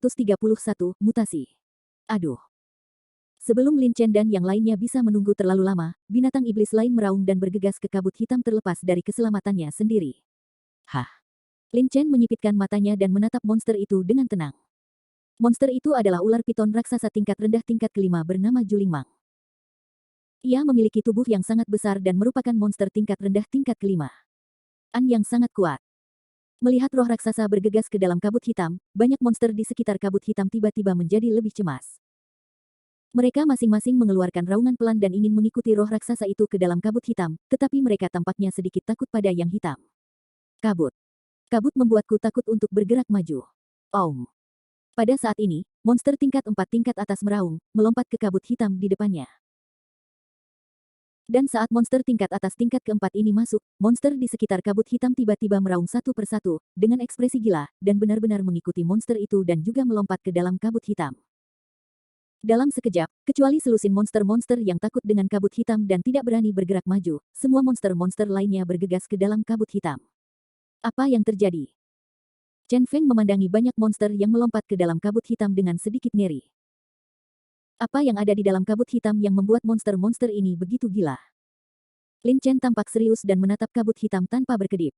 131, mutasi. Aduh. Sebelum Lin Chen dan yang lainnya bisa menunggu terlalu lama, binatang iblis lain meraung dan bergegas ke kabut hitam terlepas dari keselamatannya sendiri. Hah? Lin Chen menyipitkan matanya dan menatap monster itu dengan tenang. Monster itu adalah ular piton raksasa tingkat rendah tingkat kelima bernama Julingmang. Ia memiliki tubuh yang sangat besar dan merupakan monster tingkat rendah tingkat kelima. Yang sangat kuat. Melihat roh raksasa bergegas ke dalam kabut hitam, banyak monster di sekitar kabut hitam tiba-tiba menjadi lebih cemas. Mereka masing-masing mengeluarkan raungan pelan dan ingin mengikuti roh raksasa itu ke dalam kabut hitam, tetapi mereka tampaknya sedikit takut pada yang hitam. Kabut. Kabut membuatku takut untuk bergerak maju. Aum. Pada saat ini, monster tingkat 4 tingkat atas meraung, melompat ke kabut hitam di depannya. Dan saat monster tingkat atas tingkat keempat ini masuk, monster di sekitar kabut hitam tiba-tiba meraung satu persatu, dengan ekspresi gila, dan benar-benar mengikuti monster itu dan juga melompat ke dalam kabut hitam. Dalam sekejap, kecuali selusin monster-monster yang takut dengan kabut hitam dan tidak berani bergerak maju, semua monster-monster lainnya bergegas ke dalam kabut hitam. Apa yang terjadi? Chen Feng memandangi banyak monster yang melompat ke dalam kabut hitam dengan sedikit ngeri. Apa yang ada di dalam kabut hitam yang membuat monster-monster ini begitu gila? Lin Chen tampak serius dan menatap kabut hitam tanpa berkedip.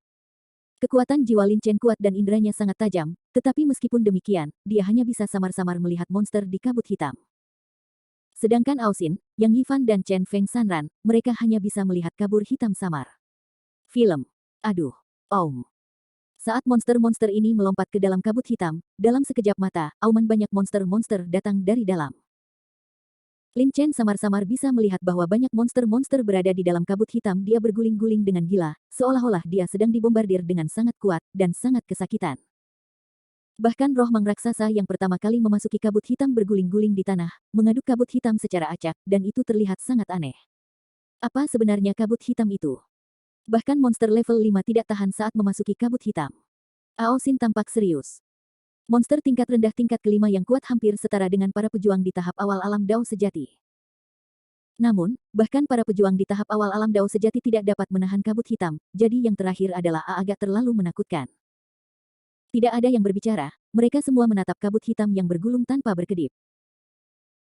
Kekuatan jiwa Lin Chen kuat dan inderanya sangat tajam, tetapi meskipun demikian, dia hanya bisa samar-samar melihat monster di kabut hitam. Sedangkan Ao Xin, Yang Yifan dan Chen Feng Sanran, mereka hanya bisa melihat kabur hitam samar. Film. Aduh. Aum. Saat monster-monster ini melompat ke dalam kabut hitam, dalam sekejap mata, auman banyak monster-monster datang dari dalam. Lin Chen samar-samar bisa melihat bahwa banyak monster-monster berada di dalam kabut hitam. Dia berguling-guling dengan gila, seolah-olah dia sedang dibombardir dengan sangat kuat dan sangat kesakitan. Bahkan roh mang raksasa yang pertama kali memasuki kabut hitam berguling-guling di tanah, mengaduk kabut hitam secara acak, dan itu terlihat sangat aneh. Apa sebenarnya kabut hitam itu? Bahkan monster level 5 tidak tahan saat memasuki kabut hitam. Ao Xin tampak serius. Monster tingkat rendah tingkat kelima yang kuat hampir setara dengan para pejuang di tahap awal alam Dao sejati. Namun, bahkan para pejuang di tahap awal alam Dao sejati tidak dapat menahan kabut hitam, jadi yang terakhir adalah agak terlalu menakutkan. Tidak ada yang berbicara, mereka semua menatap kabut hitam yang bergulung tanpa berkedip.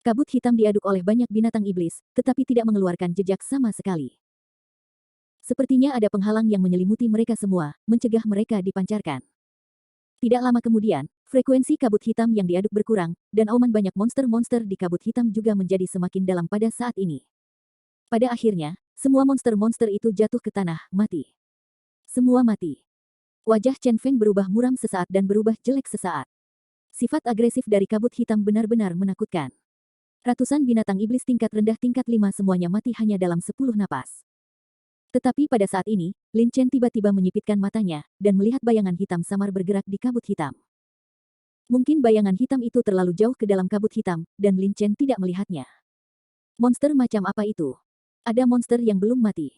Kabut hitam diaduk oleh banyak binatang iblis, tetapi tidak mengeluarkan jejak sama sekali. Sepertinya ada penghalang yang menyelimuti mereka semua, mencegah mereka dipancarkan. Tidak lama kemudian, frekuensi kabut hitam yang diaduk berkurang, dan auman banyak monster-monster di kabut hitam juga menjadi semakin dalam pada saat ini. Pada akhirnya, semua monster-monster itu jatuh ke tanah, mati. Semua mati. Wajah Chen Feng berubah muram sesaat dan berubah jelek sesaat. Sifat agresif dari kabut hitam benar-benar menakutkan. Ratusan binatang iblis tingkat rendah tingkat 5 semuanya mati hanya dalam 10 napas. Tetapi pada saat ini, Lin Chen tiba-tiba menyipitkan matanya, dan melihat bayangan hitam samar bergerak di kabut hitam. Mungkin bayangan hitam itu terlalu jauh ke dalam kabut hitam, dan Lin Chen tidak melihatnya. Monster macam apa itu? Ada monster yang belum mati.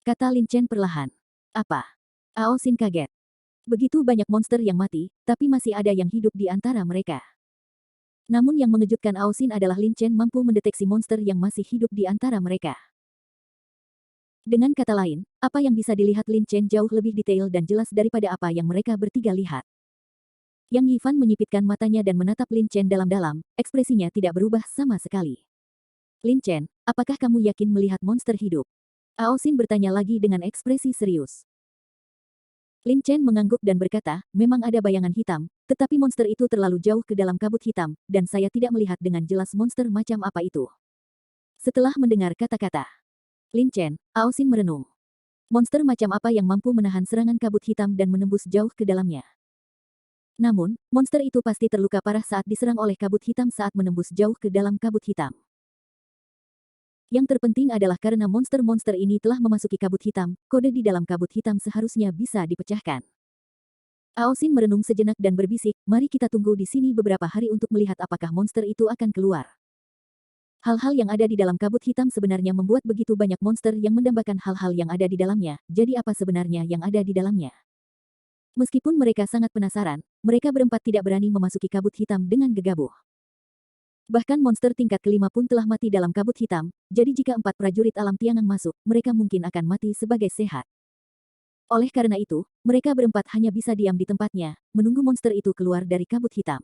Kata Lin Chen perlahan. Apa? Ao Xin kaget. Begitu banyak monster yang mati, tapi masih ada yang hidup di antara mereka. Namun yang mengejutkan Ao Xin adalah Lin Chen mampu mendeteksi monster yang masih hidup di antara mereka. Dengan kata lain, apa yang bisa dilihat Lin Chen jauh lebih detail dan jelas daripada apa yang mereka bertiga lihat. Yang Yifan menyipitkan matanya dan menatap Lin Chen dalam-dalam, ekspresinya tidak berubah sama sekali. Lin Chen, apakah kamu yakin melihat monster hidup? Ao Xin bertanya lagi dengan ekspresi serius. Lin Chen mengangguk dan berkata, memang ada bayangan hitam, tetapi monster itu terlalu jauh ke dalam kabut hitam, dan saya tidak melihat dengan jelas monster macam apa itu. Setelah mendengar kata-kata Lin Chen, Ao Xin merenung. Monster macam apa yang mampu menahan serangan kabut hitam dan menembus jauh ke dalamnya? Namun, monster itu pasti terluka parah saat diserang oleh kabut hitam saat menembus jauh ke dalam kabut hitam. Yang terpenting adalah karena monster-monster ini telah memasuki kabut hitam, kode di dalam kabut hitam seharusnya bisa dipecahkan. Ao Xin merenung sejenak dan berbisik, mari kita tunggu di sini beberapa hari untuk melihat apakah monster itu akan keluar. Hal-hal yang ada di dalam kabut hitam sebenarnya membuat begitu banyak monster yang mendambakan hal-hal yang ada di dalamnya, jadi apa sebenarnya yang ada di dalamnya? Meskipun mereka sangat penasaran, mereka berempat tidak berani memasuki kabut hitam dengan gegabah. Bahkan monster tingkat kelima pun telah mati dalam kabut hitam, jadi jika 4 prajurit alam Tiangang masuk, mereka mungkin akan mati sebagai sehat. Oleh karena itu, mereka berempat hanya bisa diam di tempatnya, menunggu monster itu keluar dari kabut hitam.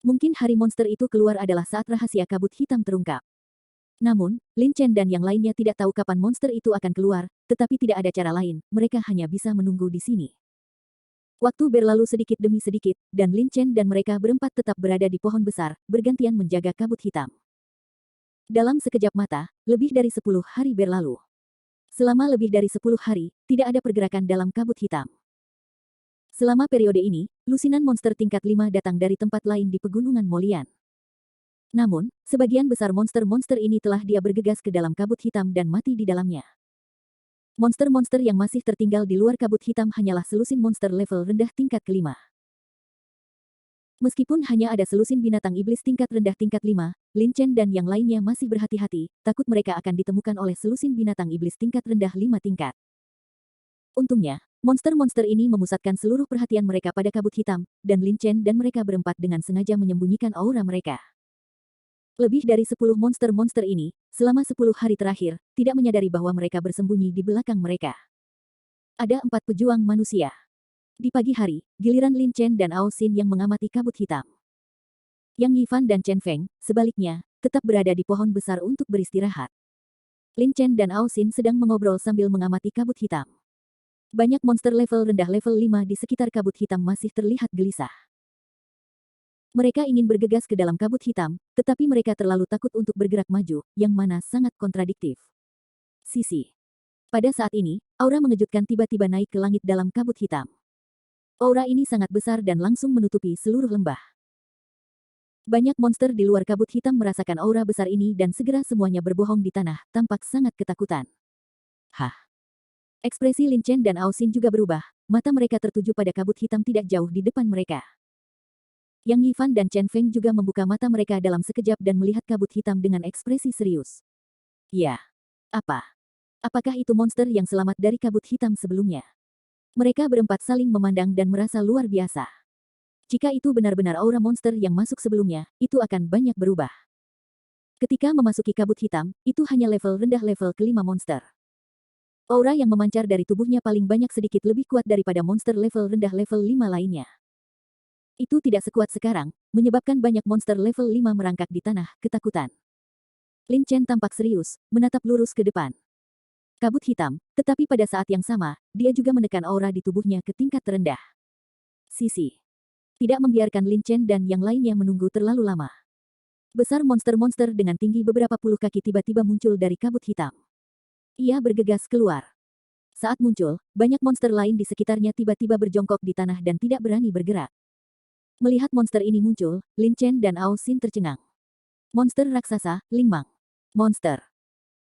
Mungkin hari monster itu keluar adalah saat rahasia kabut hitam terungkap. Namun, Lin Chen dan yang lainnya tidak tahu kapan monster itu akan keluar, tetapi tidak ada cara lain, mereka hanya bisa menunggu di sini. Waktu berlalu sedikit demi sedikit, dan Lin Chen dan mereka berempat tetap berada di pohon besar, bergantian menjaga kabut hitam. Dalam sekejap mata, lebih dari 10 hari berlalu. Selama lebih dari 10 hari, tidak ada pergerakan dalam kabut hitam. Selama periode ini, lusinan monster tingkat 5 datang dari tempat lain di pegunungan Molian. Namun, sebagian besar monster-monster ini telah dia bergegas ke dalam kabut hitam dan mati di dalamnya. Monster-monster yang masih tertinggal di luar kabut hitam hanyalah selusin monster level rendah tingkat kelima. Meskipun hanya ada selusin binatang iblis tingkat rendah tingkat 5, Lin Chen dan yang lainnya masih berhati-hati, takut mereka akan ditemukan oleh selusin binatang iblis tingkat rendah 5 tingkat. Untungnya, monster-monster ini memusatkan seluruh perhatian mereka pada kabut hitam, dan Lin Chen dan mereka berempat dengan sengaja menyembunyikan aura mereka. Lebih dari 10 monster-monster ini, selama 10 hari terakhir, tidak menyadari bahwa mereka bersembunyi di belakang mereka. Ada 4 pejuang manusia. Di pagi hari, giliran Lin Chen dan Ao Xin yang mengamati kabut hitam. Yang Yifan dan Chen Feng, sebaliknya, tetap berada di pohon besar untuk beristirahat. Lin Chen dan Ao Xin sedang mengobrol sambil mengamati kabut hitam. Banyak monster level rendah level 5 di sekitar kabut hitam masih terlihat gelisah. Mereka ingin bergegas ke dalam kabut hitam, tetapi mereka terlalu takut untuk bergerak maju, yang mana sangat kontradiktif. Sisi. Pada saat ini, aura mengejutkan tiba-tiba naik ke langit dalam kabut hitam. Aura ini sangat besar dan langsung menutupi seluruh lembah. Banyak monster di luar kabut hitam merasakan aura besar ini dan segera semuanya berbohong di tanah, tampak sangat ketakutan. Hah! Ekspresi Lin Chen dan Ao Xin juga berubah, mata mereka tertuju pada kabut hitam tidak jauh di depan mereka. Yang Yifan dan Chen Feng juga membuka mata mereka dalam sekejap dan melihat kabut hitam dengan ekspresi serius. Ya. Apa? Apakah itu monster yang selamat dari kabut hitam sebelumnya? Mereka berempat saling memandang dan merasa luar biasa. Jika itu benar-benar aura monster yang masuk sebelumnya, itu akan banyak berubah. Ketika memasuki kabut hitam, itu hanya level rendah level kelima monster. Aura yang memancar dari tubuhnya paling banyak sedikit lebih kuat daripada monster level rendah level 5 lainnya. Itu tidak sekuat sekarang, menyebabkan banyak monster level 5 merangkak di tanah, ketakutan. Lin Chen tampak serius, menatap lurus ke depan. Kabut hitam, tetapi pada saat yang sama, dia juga menekan aura di tubuhnya ke tingkat terendah. Sisi. Tidak membiarkan Lin Chen dan yang lainnya menunggu terlalu lama. Besar monster-monster dengan tinggi beberapa puluh kaki tiba-tiba muncul dari kabut hitam. Ia bergegas keluar. Saat muncul, banyak monster lain di sekitarnya tiba-tiba berjongkok di tanah dan tidak berani bergerak. Melihat monster ini muncul, Lin Chen dan Ao Xin tercengang. Monster raksasa, Ling Mang. Monster.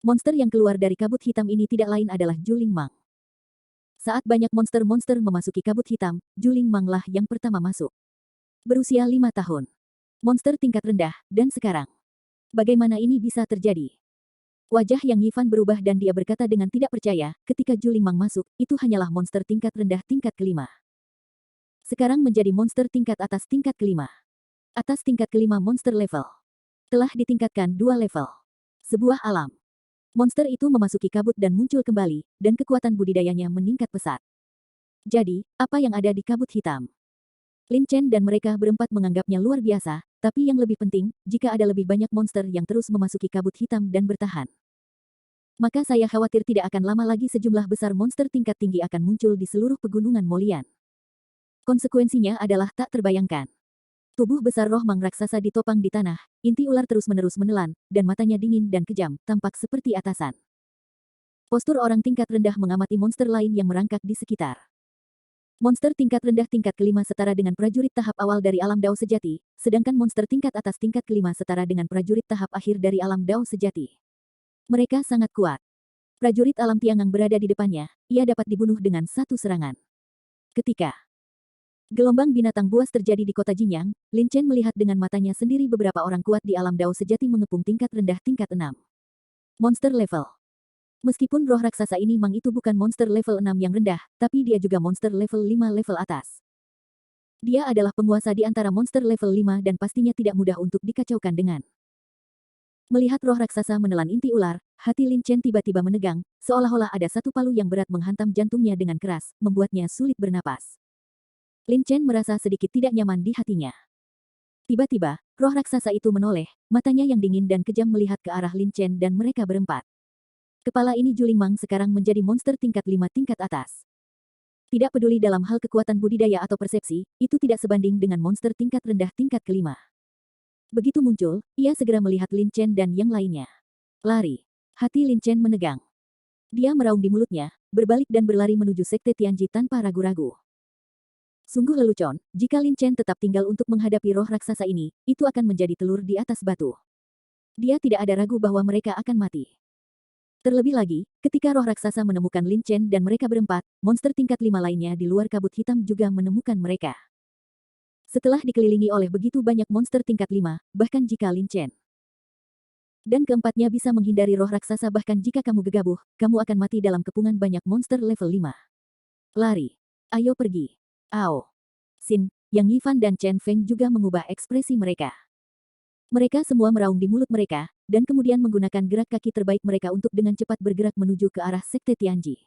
Monster yang keluar dari kabut hitam ini tidak lain adalah Ju Ling Mang. Saat banyak monster-monster memasuki kabut hitam, Ju Ling Mang lah yang pertama masuk. Berusia 5 tahun. Monster tingkat rendah, dan sekarang. Bagaimana ini bisa terjadi? Wajah Yang Yifan berubah dan dia berkata dengan tidak percaya, ketika Ju Ling Mang masuk, itu hanyalah monster tingkat rendah tingkat kelima. Sekarang menjadi monster tingkat atas tingkat kelima. Atas tingkat kelima monster level. Telah ditingkatkan 2 level. Sebuah alam. Monster itu memasuki kabut dan muncul kembali, dan kekuatan budidayanya meningkat pesat. Jadi, apa yang ada di kabut hitam? Lin Chen dan mereka berempat menganggapnya luar biasa, tapi yang lebih penting, jika ada lebih banyak monster yang terus memasuki kabut hitam dan bertahan. Maka saya khawatir tidak akan lama lagi sejumlah besar monster tingkat tinggi akan muncul di seluruh pegunungan Molian. Konsekuensinya adalah tak terbayangkan. Tubuh besar roh mang raksasa ditopang di tanah, inti ular terus-menerus menelan, dan matanya dingin dan kejam, tampak seperti atasan. Postur orang tingkat rendah mengamati monster lain yang merangkak di sekitar. Monster tingkat rendah tingkat kelima setara dengan prajurit tahap awal dari alam Dao sejati, sedangkan monster tingkat atas tingkat kelima setara dengan prajurit tahap akhir dari alam Dao sejati. Mereka sangat kuat. Prajurit alam Tiangang berada di depannya, ia dapat dibunuh dengan satu serangan. Ketika gelombang binatang buas terjadi di kota Jinyang, Lin Chen melihat dengan matanya sendiri beberapa orang kuat di alam Dao sejati mengepung tingkat rendah tingkat 6. Monster level. Meskipun roh raksasa ini Mang itu bukan monster level 6 yang rendah, tapi dia juga monster level 5 level atas. Dia adalah penguasa di antara monster level 5 dan pastinya tidak mudah untuk dikacaukan dengan. Melihat roh raksasa menelan inti ular, hati Lin Chen tiba-tiba menegang, seolah-olah ada satu palu yang berat menghantam jantungnya dengan keras, membuatnya sulit bernapas. Lin Chen merasa sedikit tidak nyaman di hatinya. Tiba-tiba, roh raksasa itu menoleh, matanya yang dingin dan kejam melihat ke arah Lin Chen dan mereka berempat. Kepala ini Julingmang sekarang menjadi monster tingkat 5 tingkat atas. Tidak peduli dalam hal kekuatan budidaya atau persepsi, itu tidak sebanding dengan monster tingkat rendah tingkat kelima. Begitu muncul, ia segera melihat Lin Chen dan yang lainnya. Lari. Hati Lin Chen menegang. Dia meraung di mulutnya, berbalik dan berlari menuju Sekte Tianji tanpa ragu-ragu. Sungguh lelucon, jika Lin Chen tetap tinggal untuk menghadapi roh raksasa ini, itu akan menjadi telur di atas batu. Dia tidak ada ragu bahwa mereka akan mati. Terlebih lagi, ketika roh raksasa menemukan Lin Chen dan mereka berempat, monster tingkat 5 lainnya di luar kabut hitam juga menemukan mereka. Setelah dikelilingi oleh begitu banyak monster tingkat 5, bahkan jika Lin Chen dan keempatnya bisa menghindari roh raksasa bahkan jika kamu gegabah, kamu akan mati dalam kepungan banyak monster level 5. Lari. Ayo pergi. Ao. Xin, Yang Yifan dan Chen Feng juga mengubah ekspresi mereka. Mereka semua meraung di mulut mereka, dan kemudian menggunakan gerak kaki terbaik mereka untuk dengan cepat bergerak menuju ke arah Sekte Tianji.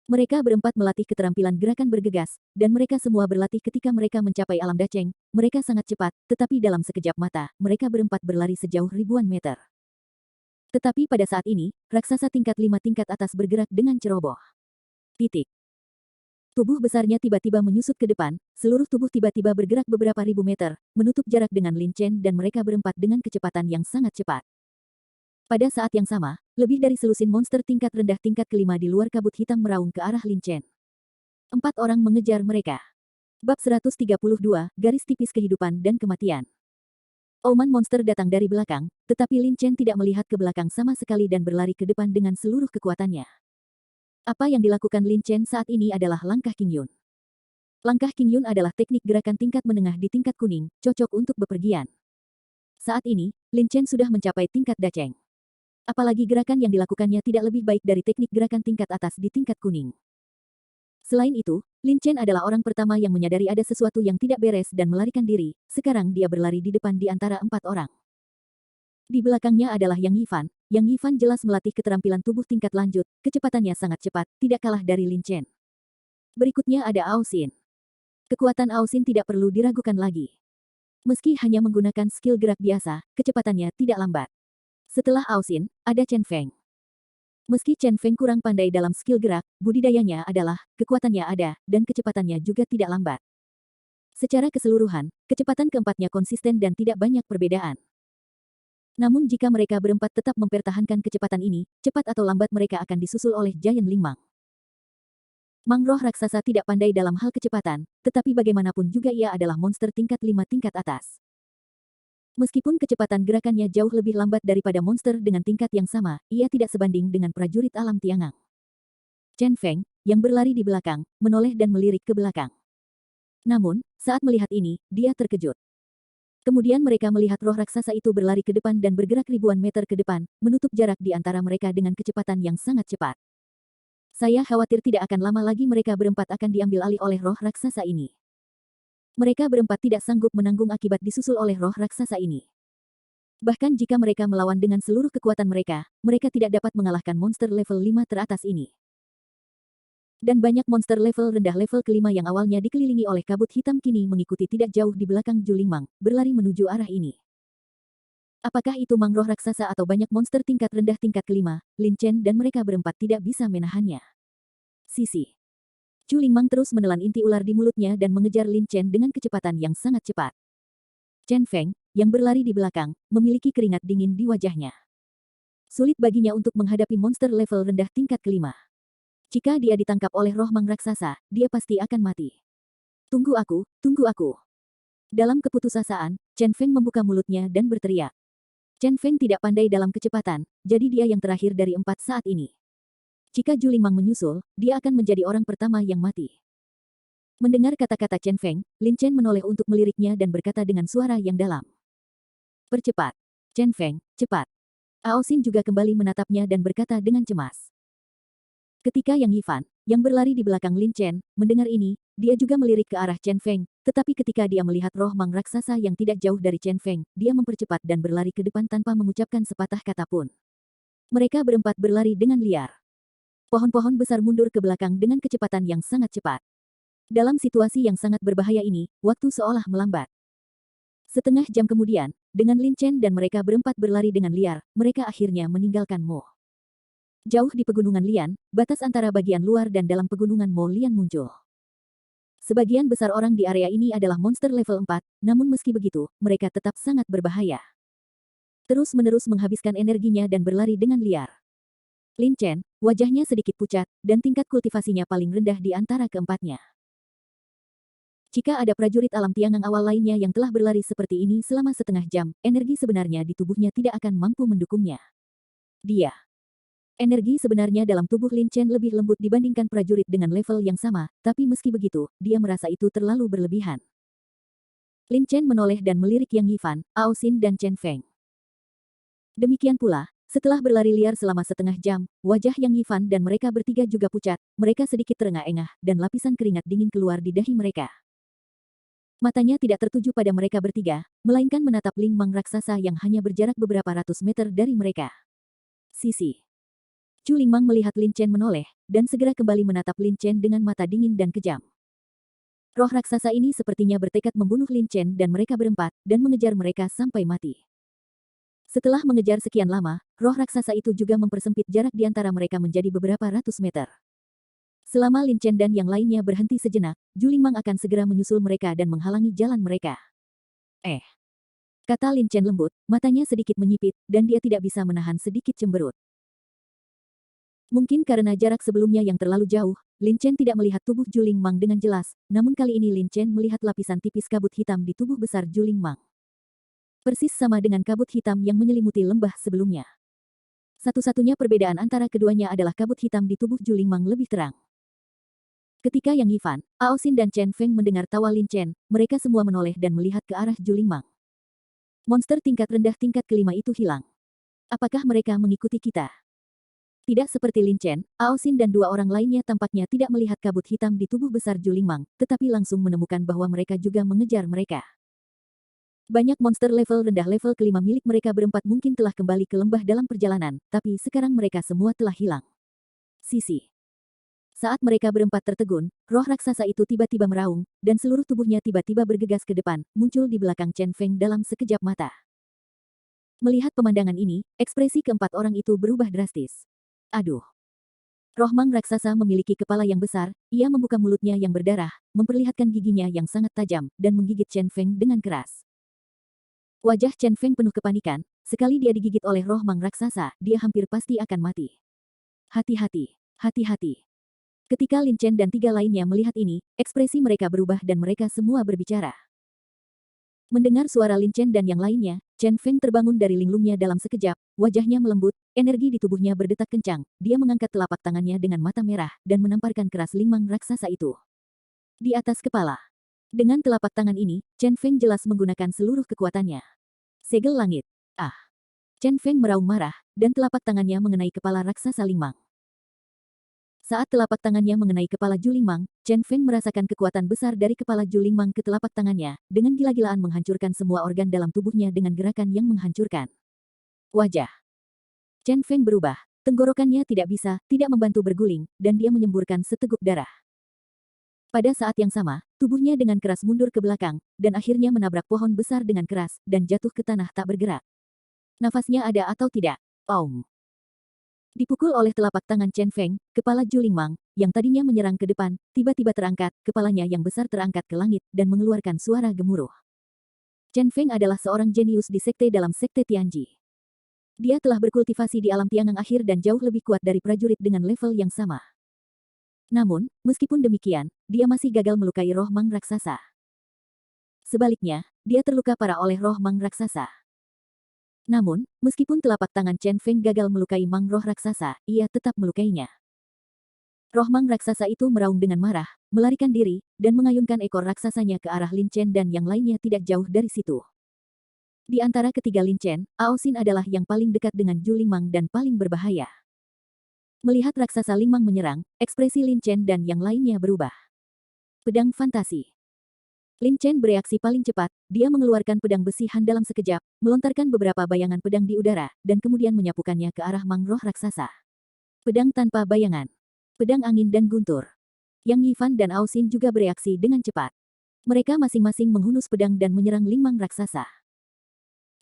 Mereka berempat melatih keterampilan gerakan bergegas, dan mereka semua berlatih ketika mereka mencapai alam daceng. Mereka sangat cepat, tetapi dalam sekejap mata, mereka berempat berlari sejauh ribuan meter. Tetapi pada saat ini, raksasa tingkat 5 tingkat atas bergerak dengan ceroboh. Titik. Tubuh besarnya tiba-tiba menyusut ke depan, seluruh tubuh tiba-tiba bergerak beberapa ribu meter, menutup jarak dengan Lin Chen dan mereka berempat dengan kecepatan yang sangat cepat. Pada saat yang sama, lebih dari selusin monster tingkat rendah tingkat kelima di luar kabut hitam meraung ke arah Lin Chen. 4 orang mengejar mereka. Bab 132, Garis Tipis Kehidupan dan Kematian. Oman monster datang dari belakang, tetapi Lin Chen tidak melihat ke belakang sama sekali dan berlari ke depan dengan seluruh kekuatannya. Apa yang dilakukan Lin Chen saat ini adalah langkah King Yun. Langkah King Yun adalah teknik gerakan tingkat menengah di tingkat kuning, cocok untuk bepergian. Saat ini, Lin Chen sudah mencapai tingkat daceng. Apalagi gerakan yang dilakukannya tidak lebih baik dari teknik gerakan tingkat atas di tingkat kuning. Selain itu, Lin Chen adalah orang pertama yang menyadari ada sesuatu yang tidak beres dan melarikan diri. Sekarang dia berlari di depan di antara 4 orang. Di belakangnya adalah Yang Yifan. Yang Yifan jelas melatih keterampilan tubuh tingkat lanjut, kecepatannya sangat cepat, tidak kalah dari Lin Chen. Berikutnya ada Ao Xin. Kekuatan Ao Xin tidak perlu diragukan lagi. Meski hanya menggunakan skill gerak biasa, kecepatannya tidak lambat. Setelah Ao Xin, ada Chen Feng. Meski Chen Feng kurang pandai dalam skill gerak, budidayanya adalah, kekuatannya ada, dan kecepatannya juga tidak lambat. Secara keseluruhan, kecepatan keempatnya konsisten dan tidak banyak perbedaan. Namun jika mereka berempat tetap mempertahankan kecepatan ini, cepat atau lambat mereka akan disusul oleh Giant Ling Mang. Mang roh raksasa tidak pandai dalam hal kecepatan, tetapi bagaimanapun juga ia adalah monster tingkat 5 tingkat atas. Meskipun kecepatan gerakannya jauh lebih lambat daripada monster dengan tingkat yang sama, ia tidak sebanding dengan prajurit alam Tiangang. Chen Feng, yang berlari di belakang, menoleh dan melirik ke belakang. Namun, saat melihat ini, dia terkejut. Kemudian mereka melihat roh raksasa itu berlari ke depan dan bergerak ribuan meter ke depan, menutup jarak di antara mereka dengan kecepatan yang sangat cepat. Saya khawatir tidak akan lama lagi mereka berempat akan diambil alih oleh roh raksasa ini. Mereka berempat tidak sanggup menanggung akibat disusul oleh roh raksasa ini. Bahkan jika mereka melawan dengan seluruh kekuatan mereka, mereka tidak dapat mengalahkan monster level 5 teratas ini. Dan banyak monster level rendah level kelima yang awalnya dikelilingi oleh kabut hitam kini mengikuti tidak jauh di belakang Juling Mang, berlari menuju arah ini. Apakah itu Mang roh raksasa atau banyak monster tingkat rendah tingkat kelima, Lin Chen dan mereka berempat tidak bisa menahannya. Sisi. Juling Mang terus menelan inti ular di mulutnya dan mengejar Lin Chen dengan kecepatan yang sangat cepat. Chen Feng, yang berlari di belakang, memiliki keringat dingin di wajahnya. Sulit baginya untuk menghadapi monster level rendah tingkat kelima. Jika dia ditangkap oleh roh Mang raksasa, dia pasti akan mati. Tunggu aku, tunggu aku. Dalam keputusasaan, Chen Feng membuka mulutnya dan berteriak. Chen Feng tidak pandai dalam kecepatan, jadi dia yang terakhir dari 4 saat ini. Jika Juling Mang menyusul, dia akan menjadi orang pertama yang mati. Mendengar kata-kata Chen Feng, Lin Chen menoleh untuk meliriknya dan berkata dengan suara yang dalam. Percepat. Chen Feng, cepat. Ao Xin juga kembali menatapnya dan berkata dengan cemas. Ketika Yang Yifan, yang berlari di belakang Lin Chen, mendengar ini, dia juga melirik ke arah Chen Feng, tetapi ketika dia melihat roh Mang raksasa yang tidak jauh dari Chen Feng, dia mempercepat dan berlari ke depan tanpa mengucapkan sepatah kata pun. Mereka berempat berlari dengan liar. Pohon-pohon besar mundur ke belakang dengan kecepatan yang sangat cepat. Dalam situasi yang sangat berbahaya ini, waktu seolah melambat. Setengah jam kemudian, dengan Lin Chen dan mereka berempat berlari dengan liar, mereka akhirnya meninggalkan Mo. Jauh di pegunungan Lian, batas antara bagian luar dan dalam pegunungan Mo Lian muncul. Sebagian besar orang di area ini adalah monster level 4, namun meski begitu, mereka tetap sangat berbahaya. Terus-menerus menghabiskan energinya dan berlari dengan liar. Lin Chen, wajahnya sedikit pucat, dan tingkat kultivasinya paling rendah di antara keempatnya. Jika ada prajurit alam tiangang awal lainnya yang telah berlari seperti ini selama setengah jam, energi sebenarnya di tubuhnya tidak akan mampu mendukungnya. Energi sebenarnya dalam tubuh Lin Chen lebih lembut dibandingkan prajurit dengan level yang sama, tapi meski begitu, dia merasa itu terlalu berlebihan. Lin Chen menoleh dan melirik Yang Yifan, Ao Xin dan Chen Feng. Demikian pula, setelah berlari liar selama setengah jam, wajah Yang Yifan dan mereka bertiga juga pucat, mereka sedikit terengah-engah, dan lapisan keringat dingin keluar di dahi mereka. Matanya tidak tertuju pada mereka bertiga, melainkan menatap Ling Mang raksasa yang hanya berjarak beberapa ratus meter dari mereka. Sisi. Chu Lingmang melihat Lin Chen menoleh, dan segera kembali menatap Lin Chen dengan mata dingin dan kejam. Roh raksasa ini sepertinya bertekad membunuh Lin Chen dan mereka berempat, dan mengejar mereka sampai mati. Setelah mengejar sekian lama, roh raksasa itu juga mempersempit jarak di antara mereka menjadi beberapa ratus meter. Selama Lin Chen dan yang lainnya berhenti sejenak, Chu Lingmang akan segera menyusul mereka dan menghalangi jalan mereka. Kata Lin Chen lembut, matanya sedikit menyipit, dan dia tidak bisa menahan sedikit cemberut. Mungkin karena jarak sebelumnya yang terlalu jauh, Lin Chen tidak melihat tubuh Chu Lingmang dengan jelas, namun kali ini Lin Chen melihat lapisan tipis kabut hitam di tubuh besar Chu Lingmang. Persis sama dengan kabut hitam yang menyelimuti lembah sebelumnya. Satu-satunya perbedaan antara keduanya adalah kabut hitam di tubuh Chu Lingmang lebih terang. Ketika Yang Yifan, Ao Xin dan Chen Feng mendengar tawa Lin Chen, mereka semua menoleh dan melihat ke arah Chu Lingmang. Monster tingkat rendah tingkat kelima itu hilang. Apakah mereka mengikuti kita? Tidak seperti Lin Chen, Ao Xin dan dua orang lainnya tampaknya tidak melihat kabut hitam di tubuh besar Chu Lingmang, tetapi langsung menemukan bahwa mereka juga mengejar mereka. Banyak monster level rendah level kelima milik mereka berempat mungkin telah kembali ke lembah dalam perjalanan, tapi sekarang mereka semua telah hilang. Sisi. Saat mereka berempat tertegun, roh raksasa itu tiba-tiba meraung, dan seluruh tubuhnya tiba-tiba bergegas ke depan, muncul di belakang Chen Feng dalam sekejap mata. Melihat pemandangan ini, ekspresi keempat orang itu berubah drastis. Aduh. Roh Mang raksasa memiliki kepala yang besar, ia membuka mulutnya yang berdarah, memperlihatkan giginya yang sangat tajam, dan menggigit Chen Feng dengan keras. Wajah Chen Feng penuh kepanikan, sekali dia digigit oleh roh Mang raksasa, dia hampir pasti akan mati. Hati-hati, hati-hati. Ketika Lin Chen dan tiga lainnya melihat ini, ekspresi mereka berubah dan mereka semua berbicara. Mendengar suara Lin Chen dan yang lainnya, Chen Feng terbangun dari linglungnya dalam sekejap, wajahnya melembut, energi di tubuhnya berdetak kencang, dia mengangkat telapak tangannya dengan mata merah, dan menamparkan keras Lingmang raksasa itu. Di atas kepala. Dengan telapak tangan ini, Chen Feng jelas menggunakan seluruh kekuatannya. Segel langit. Chen Feng meraung marah, dan telapak tangannya mengenai kepala raksasa Lingmang. Saat telapak tangannya mengenai kepala Chu Lingmang, Chen Feng merasakan kekuatan besar dari kepala Chu Lingmang ke telapak tangannya, dengan gila-gilaan menghancurkan semua organ dalam tubuhnya dengan gerakan yang menghancurkan. Wajah Chen Feng berubah, tenggorokannya tidak membantu berguling, dan dia menyemburkan seteguk darah. Pada saat yang sama, tubuhnya dengan keras mundur ke belakang, dan akhirnya menabrak pohon besar dengan keras, dan jatuh ke tanah tak bergerak. Nafasnya ada atau tidak? Aum. Dipukul oleh telapak tangan Chen Feng, kepala Chu Lingmang, yang tadinya menyerang ke depan, tiba-tiba terangkat, kepalanya yang besar terangkat ke langit, dan mengeluarkan suara gemuruh. Chen Feng adalah seorang jenius di sekte dalam sekte Tianji. Dia telah berkultivasi di alam tiangang akhir dan jauh lebih kuat dari prajurit dengan level yang sama. Namun, meskipun demikian, dia masih gagal melukai roh Mang raksasa. Sebaliknya, dia terluka parah oleh roh Mang raksasa. Namun, meskipun telapak tangan Chen Feng gagal melukai Mang roh raksasa, ia tetap melukainya. Roh Mang raksasa itu meraung dengan marah, melarikan diri, dan mengayunkan ekor raksasanya ke arah Lin Chen dan yang lainnya tidak jauh dari situ. Di antara ketiga Lin Chen, Ao Xin adalah yang paling dekat dengan Chu Lingmang dan paling berbahaya. Melihat raksasa Lingmang menyerang, ekspresi Lin Chen dan yang lainnya berubah. Pedang fantasi. Lin Chen bereaksi paling cepat, dia mengeluarkan pedang besi Han dalam sekejap, melontarkan beberapa bayangan pedang di udara, dan kemudian menyapukannya ke arah Mang roh raksasa. Pedang tanpa bayangan. Pedang angin dan guntur. Yang Yifan dan Ao Xin juga bereaksi dengan cepat. Mereka masing-masing menghunus pedang dan menyerang Ling Mang raksasa.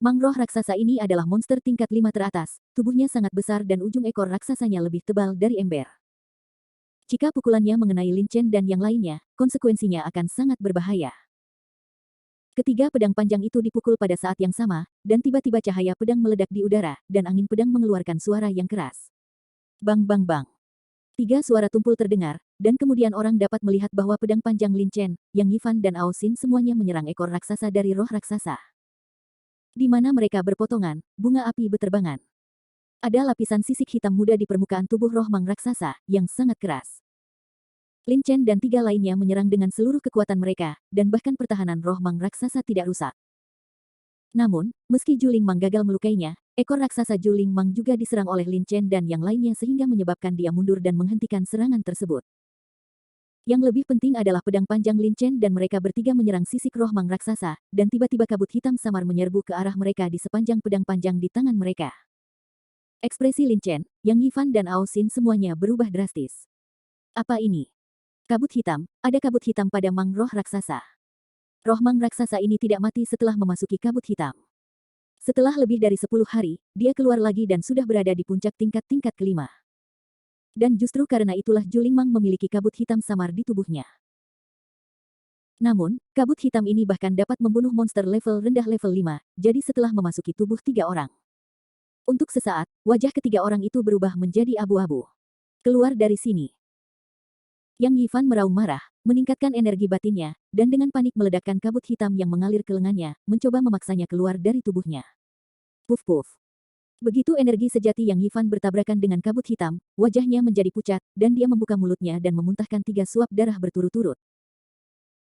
Mang roh raksasa ini adalah monster tingkat 5 teratas, tubuhnya sangat besar dan ujung ekor raksasanya lebih tebal dari ember. Jika pukulannya mengenai Lin Chen dan yang lainnya, konsekuensinya akan sangat berbahaya. Ketiga pedang panjang itu dipukul pada saat yang sama, dan tiba-tiba cahaya pedang meledak di udara, dan angin pedang mengeluarkan suara yang keras. Bang bang bang. 3 suara tumpul terdengar, dan kemudian orang dapat melihat bahwa pedang panjang Lin Chen, Yang Yifan dan Ao Xin semuanya menyerang ekor raksasa dari roh raksasa. Di mana mereka berpotongan, bunga api beterbangan. Ada lapisan sisik hitam muda di permukaan tubuh roh Mang raksasa, yang sangat keras. Lin Chen dan 3 lainnya menyerang dengan seluruh kekuatan mereka, dan bahkan pertahanan roh Mang raksasa tidak rusak. Namun, meski Juling Mang gagal melukainya, ekor raksasa Juling Mang juga diserang oleh Lin Chen dan yang lainnya sehingga menyebabkan dia mundur dan menghentikan serangan tersebut. Yang lebih penting adalah pedang panjang Lin Chen dan mereka bertiga menyerang sisik roh Mang raksasa, dan tiba-tiba kabut hitam samar menyerbu ke arah mereka di sepanjang pedang panjang di tangan mereka. Ekspresi Lin Chen, Yang Yifan dan Ao Xin semuanya berubah drastis. Apa ini? Kabut hitam, ada kabut hitam pada Mang roh raksasa. Roh Mang raksasa ini tidak mati setelah memasuki kabut hitam. Setelah lebih dari 10 hari, dia keluar lagi dan sudah berada di puncak tingkat kelima. Dan justru karena itulah Juling Mang memiliki kabut hitam samar di tubuhnya. Namun, kabut hitam ini bahkan dapat membunuh monster level rendah level 5, jadi setelah memasuki tubuh 3 orang. Untuk sesaat, wajah ketiga orang itu berubah menjadi abu-abu. Keluar dari sini. Yang Yifan meraung marah, meningkatkan energi batinnya, dan dengan panik meledakkan kabut hitam yang mengalir ke lengannya, mencoba memaksanya keluar dari tubuhnya. Puf-puf. Begitu energi sejati Yang Yifan bertabrakan dengan kabut hitam, wajahnya menjadi pucat, dan dia membuka mulutnya dan memuntahkan 3 suap darah berturut-turut.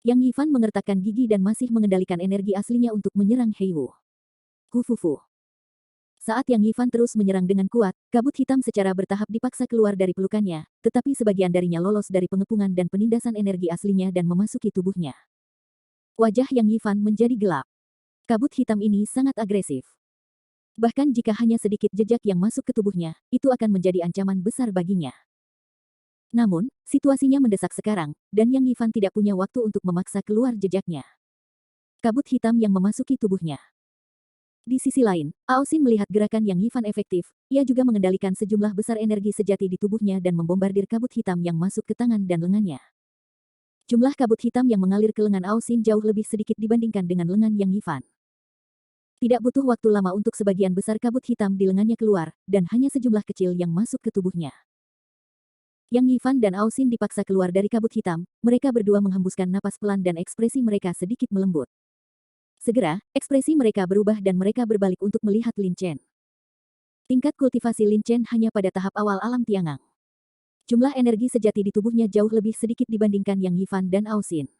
Yang Yifan mengertakkan gigi dan masih mengendalikan energi aslinya untuk menyerang Heiwu. Hufufu. Saat Yang Yifan terus menyerang dengan kuat, kabut hitam secara bertahap dipaksa keluar dari pelukannya, tetapi sebagian darinya lolos dari pengepungan dan penindasan energi aslinya dan memasuki tubuhnya. Wajah Yang Yifan menjadi gelap. Kabut hitam ini sangat agresif. Bahkan jika hanya sedikit jejak yang masuk ke tubuhnya, itu akan menjadi ancaman besar baginya. Namun, situasinya mendesak sekarang, dan Yang Yifan tidak punya waktu untuk memaksa keluar jejaknya. Kabut hitam yang memasuki tubuhnya. Di sisi lain, Ao Xin melihat gerakan Yang Yifan efektif, ia juga mengendalikan sejumlah besar energi sejati di tubuhnya dan membombardir kabut hitam yang masuk ke tangan dan lengannya. Jumlah kabut hitam yang mengalir ke lengan Ao Xin jauh lebih sedikit dibandingkan dengan lengan Yang Yifan. Tidak butuh waktu lama untuk sebagian besar kabut hitam di lengannya keluar, dan hanya sejumlah kecil yang masuk ke tubuhnya. Yang Yifan dan Ao Xin dipaksa keluar dari kabut hitam, mereka berdua menghembuskan napas pelan dan ekspresi mereka sedikit melembut. Segera, ekspresi mereka berubah dan mereka berbalik untuk melihat Lin Chen. Tingkat kultivasi Lin Chen hanya pada tahap awal alam Tiangang. Jumlah energi sejati di tubuhnya jauh lebih sedikit dibandingkan Yang Yifan dan Ao Xin.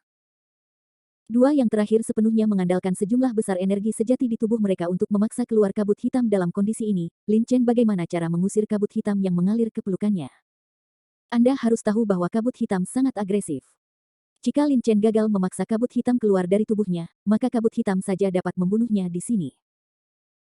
Dua yang terakhir sepenuhnya mengandalkan sejumlah besar energi sejati di tubuh mereka untuk memaksa keluar kabut hitam dalam kondisi ini. Lin Chen bagaimana cara mengusir kabut hitam yang mengalir ke pelukannya? Anda harus tahu bahwa kabut hitam sangat agresif. Jika Lin Chen gagal memaksa kabut hitam keluar dari tubuhnya, maka kabut hitam saja dapat membunuhnya di sini.